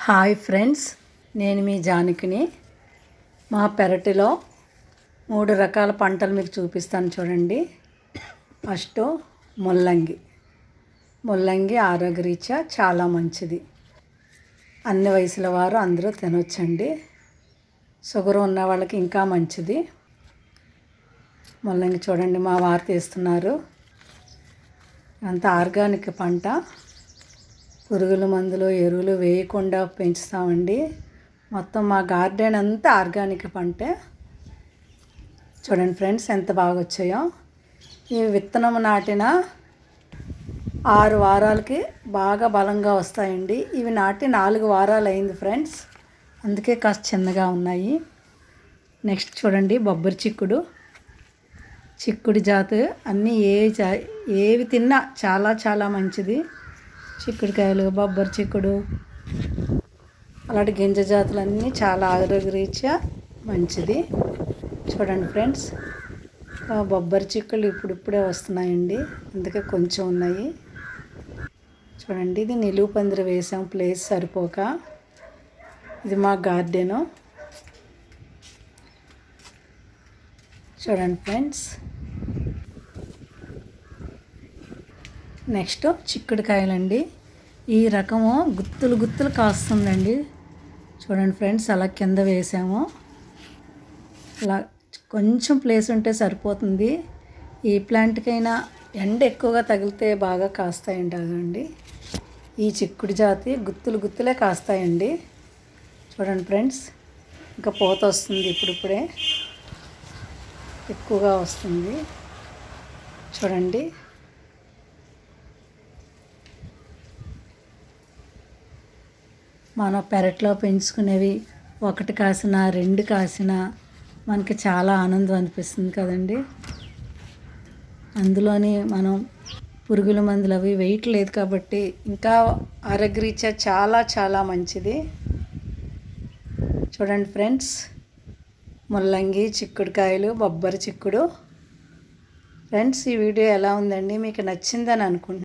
Hi friends, నేను మీ జానకిని. మా పెరటిలో 3 రకాల పంటలు మీకు చూపిస్తాను చూడండి. ఫస్ట్ ముల్లంగి ఆరోగ్యరీత్యా చాలా మంచిది. అన్ని వయసుల వారు అందరూ తినొచ్చండి. షుగర్ ఉన్న వాళ్ళకి ఇంకా మంచిది. ముల్లంగి చూడండి, మా వారు తీస్తున్నారు. అంత ఆర్గానిక్ పంట, పురుగుల మందులు ఎరువులు వేయకుండా పెంచుతామండి. మొత్తం మా గార్డెన్ అంతా ఆర్గానిక్ పంటే. చూడండి ఫ్రెండ్స్, ఎంత బాగా వచ్చాయో. ఈ విత్తనం నాటిన 6 వారాలకి బాగా బలంగా వస్తాయండి. ఇవి నాటి 4 వారాలు అయింది ఫ్రెండ్స్, అందుకే కాస్త చిన్నగా ఉన్నాయి. నెక్స్ట్ చూడండి, బొబ్బరి చిక్కుడు జాతి అన్నీ ఏవి తిన్నా చాలా చాలా మంచిది. చిక్కుడుకాయలు, బొబ్బరి చిక్కుడు, అలాంటి గింజ జాతులన్నీ చాలా ఆరోగ్యరీత్యా మంచిది. చూడండి ఫ్రెండ్స్, బొబ్బరి చిక్కులు ఇప్పుడిప్పుడే వస్తున్నాయండి, అందుకే కొంచెం ఉన్నాయి. చూడండి, ఇది నిలువు పందిరి వేసాం ప్లేస్ సరిపోక. ఇది మా గార్డెను. చూడండి ఫ్రెండ్స్, నెక్స్ట్ చిక్కుడుకాయలండి. ఈ రకము గుత్తులు కాస్తుందండి. చూడండి ఫ్రెండ్స్, అలా కింద వేసాము. అలా కొంచెం ప్లేస్ ఉంటే సరిపోతుంది. ఈ ప్లాంట్కైనా ఎండ ఎక్కువగా తగిలితే బాగా కాస్తాయండి. ఈ చిక్కుడు జాతి గుత్తులే కాస్తాయండి. చూడండి ఫ్రెండ్స్, ఇంకా పూత వస్తుంది, ఇప్పుడిప్పుడే ఎక్కువగా వస్తుంది. చూడండి, మన పెరట్లో పెంచుకునేవి 1 కాసిన 2 కాసిన మనకి చాలా ఆనందం అనిపిస్తుంది కదండి. అందులోని మనం పురుగుల మందులు అవి వేయట్లేదు కాబట్టి ఇంకా ఆరోగ్యరీత్యా చాలా చాలా మంచిది. చూడండి ఫ్రెండ్స్, ముల్లంగి, చిక్కుడుకాయలు, బొబ్బరి చిక్కుడు. ఫ్రెండ్స్, ఈ వీడియో ఎలా ఉందండి? మీకు నచ్చిందని అనుకుంటున్నాను.